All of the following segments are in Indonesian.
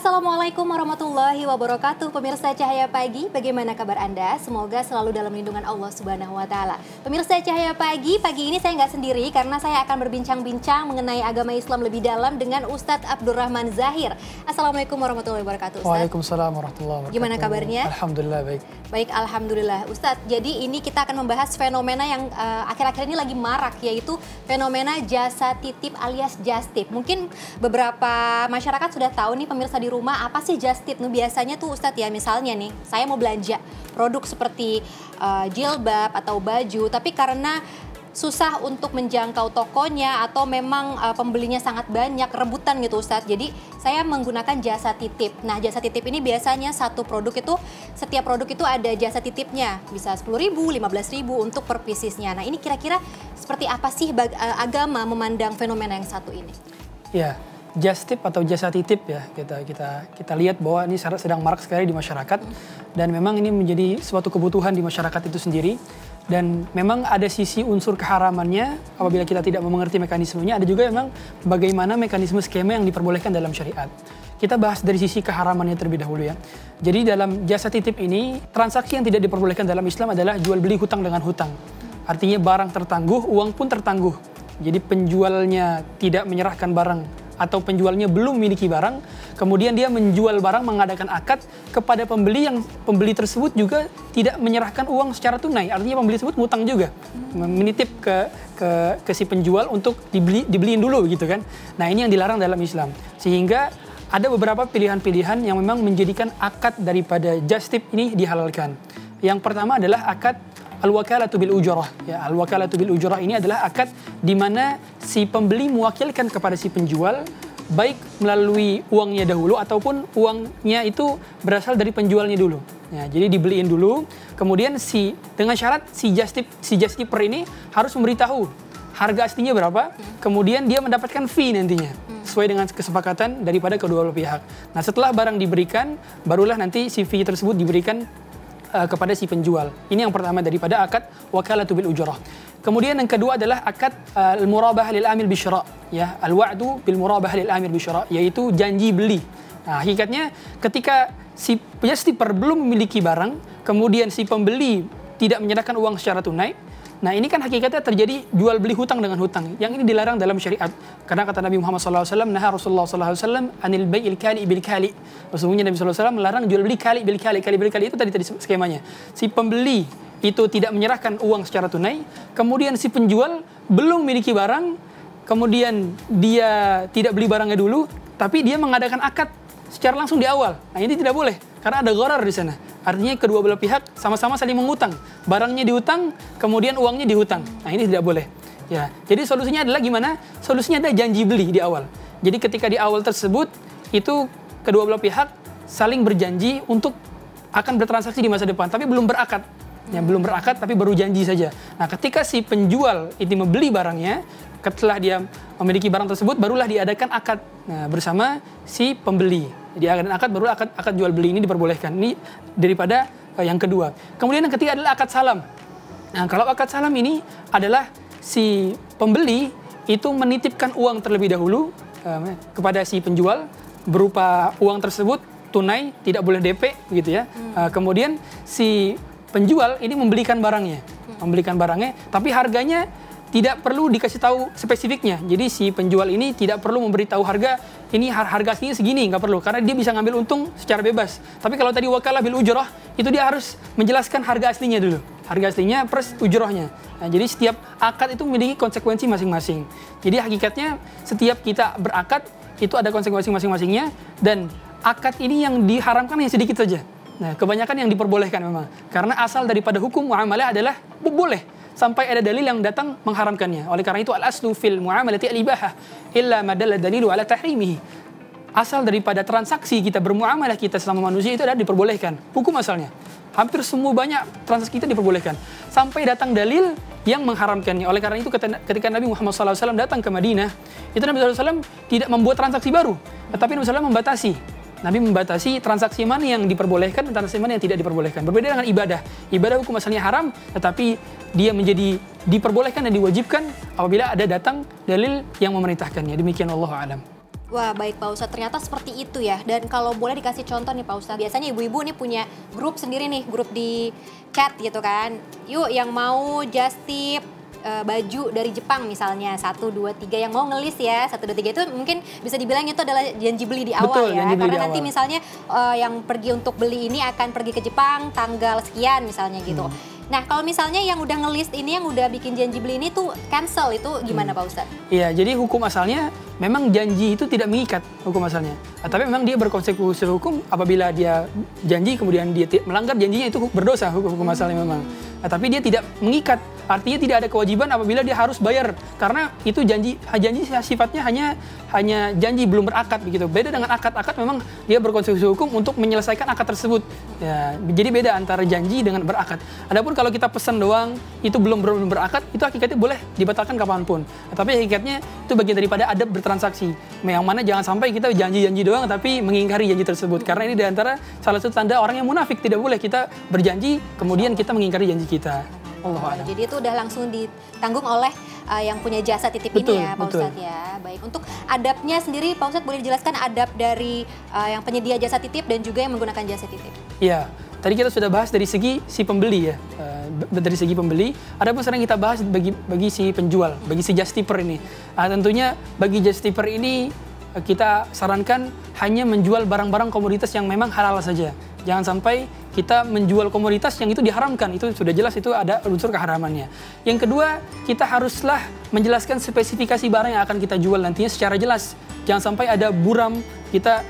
Assalamualaikum warahmatullahi wabarakatuh. Pemirsa Cahaya Pagi, bagaimana kabar Anda? Semoga selalu dalam lindungan Allah Subhanahu wa Ta'ala. Pemirsa Cahaya Pagi ini saya nggak sendiri karena saya akan berbincang-bincang mengenai agama Islam lebih dalam dengan Ustadz Abdurrahman Zahir. Assalamualaikum warahmatullahi wabarakatuh, Ustadz. Waalaikumsalam warahmatullahi wabarakatuh. Gimana kabarnya? Alhamdulillah baik. Baik, alhamdulillah. Ustadz, jadi ini kita akan membahas fenomena yang akhir-akhir ini lagi marak, yaitu fenomena jasa titip alias just tip. Mungkin beberapa masyarakat sudah tahu nih pemirsa di rumah apa sih just tip. Biasanya tuh Ustadz ya, misalnya nih saya mau belanja produk seperti jilbab atau baju, tapi karena susah untuk menjangkau tokonya atau memang pembelinya sangat banyak, rebutan gitu Ustadz. Jadi saya menggunakan jasa titip. Nah, jasa titip ini biasanya satu produk itu, setiap produk itu ada jasa titipnya. Bisa 10.000, 15.000 untuk per piecesnya. Nah, ini kira-kira seperti apa sih agama memandang fenomena yang satu ini? Ya, just tip atau jasa titip ya, kita lihat bahwa ini sedang marak sekali di masyarakat, dan memang ini menjadi suatu kebutuhan di masyarakat itu sendiri. Dan memang ada sisi unsur keharamannya apabila kita tidak mengerti mekanismenya. Ada juga memang bagaimana mekanisme skema yang diperbolehkan dalam syariat. Kita bahas dari sisi keharamannya terlebih dahulu ya. Jadi dalam jasa titip ini, transaksi yang tidak diperbolehkan dalam Islam adalah jual beli hutang dengan hutang. Artinya barang tertangguh, uang pun tertangguh. Jadi penjualnya tidak menyerahkan barang atau penjualnya belum memiliki barang, kemudian dia menjual barang, mengadakan akad kepada pembeli, yang pembeli tersebut juga tidak menyerahkan uang secara tunai. Artinya pembeli tersebut ngutang juga, menitip ke si penjual untuk dibeliin dulu gitu kan. Nah, ini yang dilarang dalam Islam. Sehingga ada beberapa pilihan-pilihan yang memang menjadikan akad daripada just tip ini dihalalkan. Yang pertama adalah akad al-wakalatu bil ujrah. Ya, al-wakalatu bil ujrah ini adalah akad di mana si pembeli mewakilkan kepada si penjual, baik melalui uangnya dahulu ataupun uangnya itu berasal dari penjualnya dulu. Ya, jadi dibeliin dulu, kemudian dengan syarat si just tipper ini harus memberitahu harga aslinya berapa, kemudian dia mendapatkan fee nantinya sesuai dengan kesepakatan daripada kedua belah pihak. Nah, setelah barang diberikan, barulah nanti si fee tersebut diberikan kepada si penjual. Ini yang pertama daripada akad wakalatu bil ujrah. Kemudian yang kedua adalah akad al-murabahah lil amil bisyara, ya, al-wa'du bil murabahah lil amil bisyara, yaitu janji beli. Nah, hakikatnya ketika si just tipper belum memiliki barang, kemudian si pembeli tidak menyerahkan uang secara tunai, nah ini kan hakikatnya terjadi jual beli hutang dengan hutang. Yang ini dilarang dalam syariat. Karena kata Nabi Muhammad SAW, nah Rasulullah SAW anil bai'il kali bil kali. Sesungguhnya Nabi SAW melarang jual beli kali bil kali. Kali bil kali itu tadi skemanya. Si pembeli itu tidak menyerahkan uang secara tunai, kemudian si penjual belum memiliki barang, kemudian dia tidak beli barangnya dulu, tapi dia mengadakan akad secara langsung di awal. Nah, ini tidak boleh karena ada gharar di sana. Artinya kedua belah pihak sama-sama saling mengutang. Barangnya dihutang, kemudian uangnya dihutang. Nah, ini tidak boleh. Ya, jadi solusinya adalah gimana? Solusinya ada janji beli di awal. Jadi ketika di awal tersebut itu kedua belah pihak saling berjanji untuk akan bertransaksi di masa depan, tapi belum berakad. Ya, belum berakad tapi baru janji saja. Nah, ketika si penjual itu membeli barangnya, setelah dia memiliki barang tersebut, barulah diadakan akad bersama si pembeli. Diadakan akad, baru akad jual beli ini diperbolehkan. Ini daripada yang kedua. Kemudian yang ketiga adalah akad salam. Nah, kalau akad salam ini adalah si pembeli itu menitipkan uang terlebih dahulu kepada si penjual berupa uang tersebut tunai, tidak boleh DP gitu ya. Kemudian si penjual ini membelikan barangnya, tapi harganya tidak perlu dikasih tahu spesifiknya. Jadi si penjual ini tidak perlu memberitahu harga, ini harga aslinya segini, nggak perlu, karena dia bisa ngambil untung secara bebas. Tapi kalau tadi wakalah bil ujrah, itu dia harus menjelaskan harga aslinya dulu, harga aslinya plus ujrahnya. Nah, jadi setiap akad itu memiliki konsekuensi masing-masing. Jadi hakikatnya setiap kita berakad itu ada konsekuensi masing-masingnya, dan akad ini yang diharamkan yang sedikit saja. Nah, kebanyakan yang diperbolehkan memang, karena asal daripada hukum muamalah adalah boleh, sampai ada dalil yang datang mengharamkannya. Oleh karena itu al-aslu fil muamalati al-ibahah illa ma dalla dalilu ala tahrimihi. Asal daripada transaksi kita bermuamalah kita selama manusia itu adalah diperbolehkan. Hukum asalnya. Hampir semua banyak transaksi kita diperbolehkan. Sampai datang dalil yang mengharamkannya. Oleh karena itu ketika Nabi Muhammad SAW datang ke Madinah, itu Nabi SAW tidak membuat transaksi baru, tetapi Nabi SAW membatasi. Nabi membatasi transaksi mana yang diperbolehkan dan transaksi mana yang tidak diperbolehkan. Berbeda dengan ibadah. Ibadah hukum asalnya haram, tetapi dia menjadi diperbolehkan dan diwajibkan apabila ada datang dalil yang memerintahkannya. Demikian, wallahu a'lam. Wah, baik Pak Ustadz, ternyata seperti itu ya. Dan kalau boleh dikasih contoh nih Pak Ustadz, biasanya ibu-ibu nih punya grup sendiri nih, grup di chat gitu kan. Yuk yang mau just tip baju dari Jepang misalnya, 1, 2, 3 yang mau ngelis ya, 1, 2, 3 itu mungkin bisa dibilang itu adalah janji beli di awal. Betul, ya. janji beli Karena di nanti awal. misalnya yang pergi untuk beli ini akan pergi ke Jepang tanggal sekian misalnya gitu. Nah, kalau misalnya yang udah ngelist ini, yang udah bikin janji beli ini tuh cancel, itu gimana Pak Ustadz? Iya, jadi hukum asalnya memang janji itu tidak mengikat hukum asalnya. Tapi memang dia berkonsekuensi hukum apabila dia janji kemudian dia melanggar janjinya, itu berdosa hukum asalnya memang. Tapi dia tidak mengikat, artinya tidak ada kewajiban apabila dia harus bayar, karena itu janji sifatnya hanya janji belum berakad begitu. Beda dengan akad memang dia berkonsekuensi hukum untuk menyelesaikan akad tersebut. Ya, jadi beda antara janji dengan berakad. Adapun kalau kita pesan doang itu belum berakad, itu hakikatnya boleh dibatalkan kapanpun. Tapi hakikatnya itu bagian daripada adab bertransaksi. Yang mana jangan sampai kita janji-janji doang tapi mengingkari janji tersebut. Karena ini diantara salah satu tanda orang yang munafik. Tidak boleh kita berjanji kemudian kita mengingkari janji kita. Jadi itu udah langsung ditanggung oleh yang punya jasa titip betul, ini ya Pak Ustadz ya. Baik, untuk adabnya sendiri Pak Ustadz boleh dijelaskan adab dari yang penyedia jasa titip dan juga yang menggunakan jasa titip? Iya, tadi kita sudah bahas dari segi si pembeli ya, dari segi pembeli. Adapun sekarang kita bahas bagi si penjual, bagi si just tipper ini. Tentunya bagi just tipper ini kita sarankan hanya menjual barang-barang komoditas yang memang halal saja. Jangan sampai kita menjual komoditas yang itu diharamkan, itu sudah jelas itu ada unsur keharamannya. Yang kedua, kita haruslah menjelaskan spesifikasi barang yang akan kita jual nantinya secara jelas. Jangan sampai ada buram, kita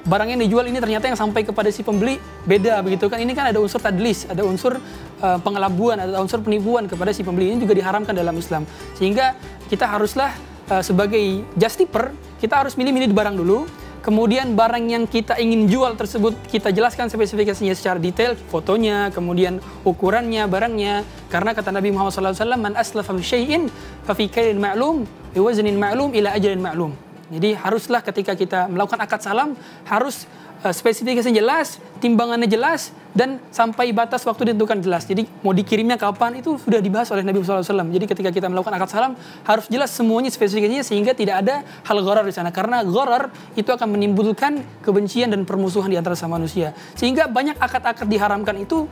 barang yang dijual ini ternyata yang sampai kepada si pembeli beda begitu kan. Ini kan ada unsur tadlis, ada unsur pengelabuan, ada unsur penipuan kepada si pembeli. Ini juga diharamkan dalam Islam. Sehingga kita haruslah sebagai just tipper, kita harus milih-milih barang dulu. Kemudian barang yang kita ingin jual tersebut kita jelaskan spesifikasinya secara detail, fotonya, kemudian ukurannya, barangnya. Karena kata Nabi Muhammad SAW, "Man aslafa fi syai'in fa fi kailin ma'lum, bi waznin ma'lum ila ajalin ma'lum." Jadi haruslah ketika kita melakukan akad salam harus spesifikasi jelas, timbangannya jelas, dan sampai batas waktu ditentukan jelas. Jadi mau dikirimnya kapan itu sudah dibahas oleh Nabi SAW. Jadi ketika kita melakukan akad salam harus jelas semuanya spesifikasinya sehingga tidak ada hal gharar di sana. Karena gharar itu akan menimbulkan kebencian dan permusuhan di antara sama manusia. Sehingga banyak akad-akad diharamkan itu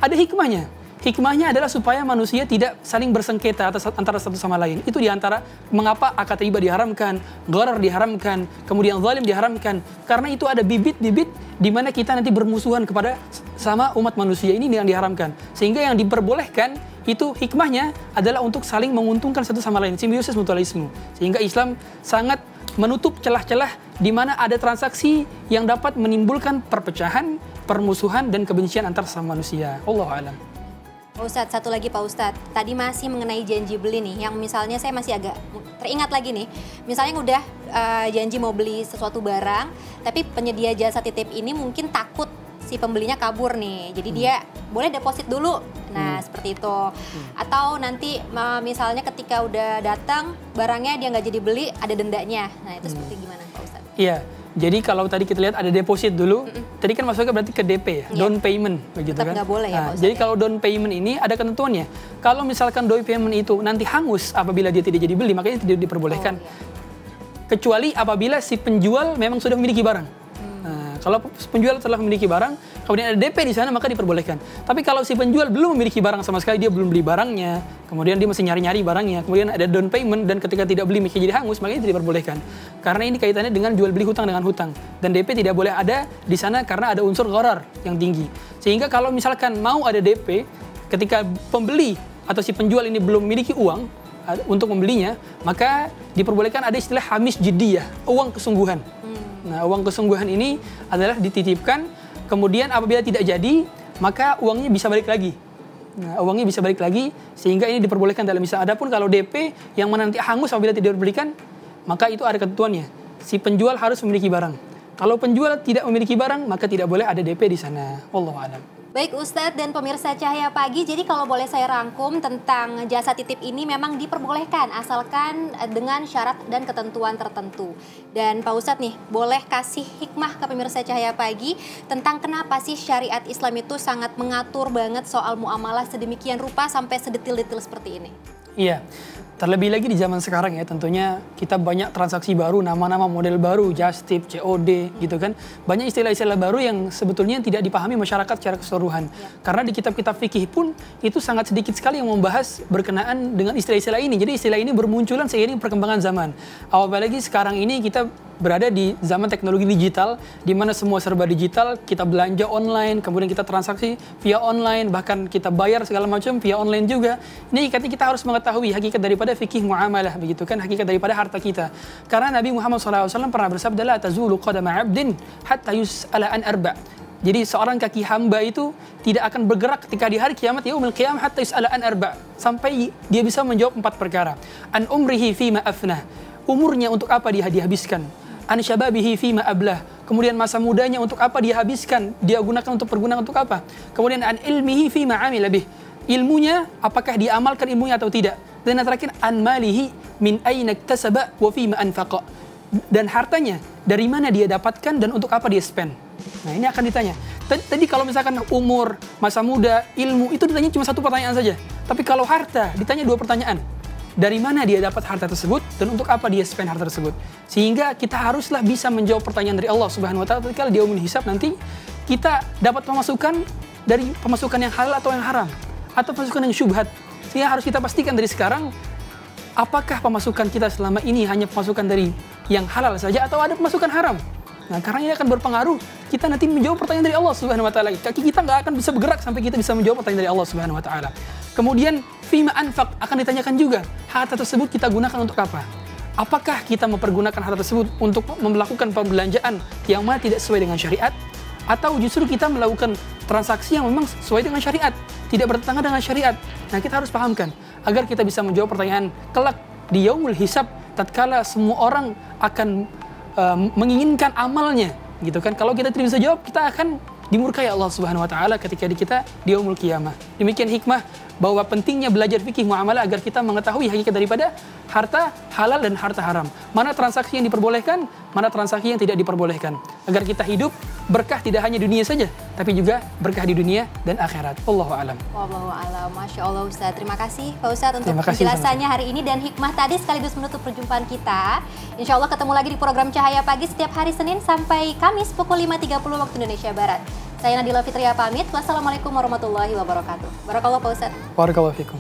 ada hikmahnya. Hikmahnya adalah supaya manusia tidak saling bersengketa antara satu sama lain. Itu diantara mengapa akad riba diharamkan, gharar diharamkan, kemudian zalim diharamkan. Karena itu ada bibit-bibit di mana kita nanti bermusuhan kepada sama umat manusia, ini yang diharamkan. Sehingga yang diperbolehkan itu hikmahnya adalah untuk saling menguntungkan satu sama lain, simbiosis mutualisme. Sehingga Islam sangat menutup celah-celah di mana ada transaksi yang dapat menimbulkan perpecahan, permusuhan, dan kebencian antar sama manusia. Allahu a'lam. Pak Ustadz, satu lagi Pak Ustadz, tadi masih mengenai janji beli nih, yang misalnya saya masih agak teringat lagi nih, misalnya udah janji mau beli sesuatu barang, tapi penyedia jasa titip ini mungkin takut si pembelinya kabur nih, jadi dia boleh deposit dulu, nah seperti itu. Atau nanti misalnya ketika udah datang, barangnya dia nggak jadi beli, ada dendanya, nah itu seperti gimana Pak Ustadz? Iya. Jadi kalau tadi kita lihat ada deposit dulu, tadi kan masuknya berarti ke DP ya, down payment begitu tetap kan. nggak boleh ya, Jadi kalau down payment ini ada ketentuannya. Kalau misalkan down payment itu nanti hangus apabila dia tidak jadi beli, makanya tidak diperbolehkan. Kecuali apabila si penjual memang sudah memiliki barang. Nah, kalau penjual telah memiliki barang, kemudian ada DP di sana, maka diperbolehkan. Tapi kalau si penjual belum memiliki barang sama sekali, dia belum beli barangnya, kemudian dia masih nyari-nyari barangnya, kemudian ada down payment, dan ketika tidak beli maka jadi hangus, maka itu diperbolehkan. Karena ini kaitannya dengan jual beli hutang dengan hutang. Dan DP tidak boleh ada di sana karena ada unsur gharar yang tinggi. Sehingga kalau misalkan mau ada DP, ketika pembeli atau si penjual ini belum memiliki uang untuk membelinya, maka diperbolehkan ada istilah hamis jiddiyah, uang kesungguhan. Nah, uang kesungguhan ini adalah dititipkan, kemudian apabila tidak jadi, maka uangnya bisa balik lagi. Nah, uangnya bisa balik lagi, sehingga ini diperbolehkan dalam Islam. Adapun kalau DP yang mana nanti hangus apabila tidak diberikan, maka itu ada ketentuannya. Si penjual harus memiliki barang. Kalau penjual tidak memiliki barang, maka tidak boleh ada DP di sana. Wallahu a'lam. Baik Ustadz dan pemirsa Cahaya Pagi, jadi kalau boleh saya rangkum tentang jasa titip ini memang diperbolehkan asalkan dengan syarat dan ketentuan tertentu. Dan Pak Ustadz nih, boleh kasih hikmah ke pemirsa Cahaya Pagi tentang kenapa sih syariat Islam itu sangat mengatur banget soal muamalah sedemikian rupa sampai sedetil-detil seperti ini? Iya, Terlebih lagi di zaman sekarang ya, tentunya kita banyak transaksi baru, nama-nama model baru, just tip, COD gitu kan. Banyak istilah-istilah baru yang sebetulnya tidak dipahami masyarakat secara keseluruhan. Karena di kitab-kitab fikih pun itu sangat sedikit sekali yang membahas berkenaan dengan istilah-istilah ini. Jadi istilah ini bermunculan seiring perkembangan zaman. Apalagi sekarang ini kita berada di zaman teknologi digital, di mana semua serba digital, kita belanja online, kemudian kita transaksi via online, bahkan kita bayar segala macam via online juga. Ini kita harus mengetahui hakikat daripada fikih muamalah, begitu kan, hakikat daripada harta kita. Karena Nabi Muhammad SAW pernah bersabda, la tazulu qadama 'abdin hatta yus'ala an arba'. Jadi seorang kaki hamba itu tidak akan bergerak ketika di hari kiamat, yaumil qiyamah, hatta yus'ala an arba', sampai dia bisa menjawab 4 perkara. An umrihi fima afnah, umurnya untuk apa dia dihabiskan. An syababihi fima ablah, kemudian masa mudanya untuk apa dia habiskan, dia gunakan untuk pergunaan untuk apa. Kemudian an ilmihi fima amila bih, ilmunya apakah dia amalkan ilmunya atau tidak. Dan yang terakhir an malihi min aina iktasaba wa fima anfaqa, dan hartanya dari mana dia dapatkan dan untuk apa dia spend. Nah, ini akan ditanya. Tadi kalau misalkan umur, masa muda, ilmu, itu ditanya cuma 1 pertanyaan saja. Tapi kalau harta ditanya 2 pertanyaan. Dari mana dia dapat harta tersebut dan untuk apa dia spend harta tersebut. Sehingga kita haruslah bisa menjawab pertanyaan dari Allah Subhanahu wa taala ketika dia menghisab nanti, kita dapat pemasukan dari pemasukan yang halal atau yang haram, atau pemasukan yang syubhat. Sehingga harus kita pastikan dari sekarang, apakah pemasukan kita selama ini hanya pemasukan dari yang halal saja atau ada pemasukan haram. Nah, karena ini akan berpengaruh kita nanti menjawab pertanyaan dari Allah Subhanahu wa taala. Kaki kita nggak akan bisa bergerak sampai kita bisa menjawab pertanyaan dari Allah Subhanahu wa taala. Kemudian fima anfaq, akan ditanyakan juga, harta tersebut kita gunakan untuk apa? Apakah kita mempergunakan harta tersebut untuk melakukan pembelanjaan yang mana tidak sesuai dengan syariat, atau justru kita melakukan transaksi yang memang sesuai dengan syariat, tidak bertentangan dengan syariat. Nah, kita harus pahamkan agar kita bisa menjawab pertanyaan kelak di yaumul hisab, tatkala semua orang akan menginginkan amalnya, gitu kan. Kalau kita tidak bisa jawab, kita akan dimurkai Allah Subhanahu wa taala ketika kita di yaumul qiyamah. Demikian hikmah bahwa pentingnya belajar fikih muamalah agar kita mengetahui hakikat daripada harta halal dan harta haram. Mana transaksi yang diperbolehkan, mana transaksi yang tidak diperbolehkan. Agar kita hidup berkah tidak hanya dunia saja, tapi juga berkah di dunia dan akhirat. Wallahu a'lam. Wallahu a'lam. Masya Allah Ustaz. Terima kasih Pak Ustaz untuk kasih, penjelasannya hari ini dan hikmah tadi sekaligus menutup perjumpaan kita. Insya Allah ketemu lagi di program Cahaya Pagi setiap hari Senin sampai Kamis pukul 5.30 waktu Indonesia Barat. Saya Nadila Fitria pamit. Wassalamualaikum warahmatullahi wabarakatuh. Barakallah Pak Ustaz. Barakallahu fikum.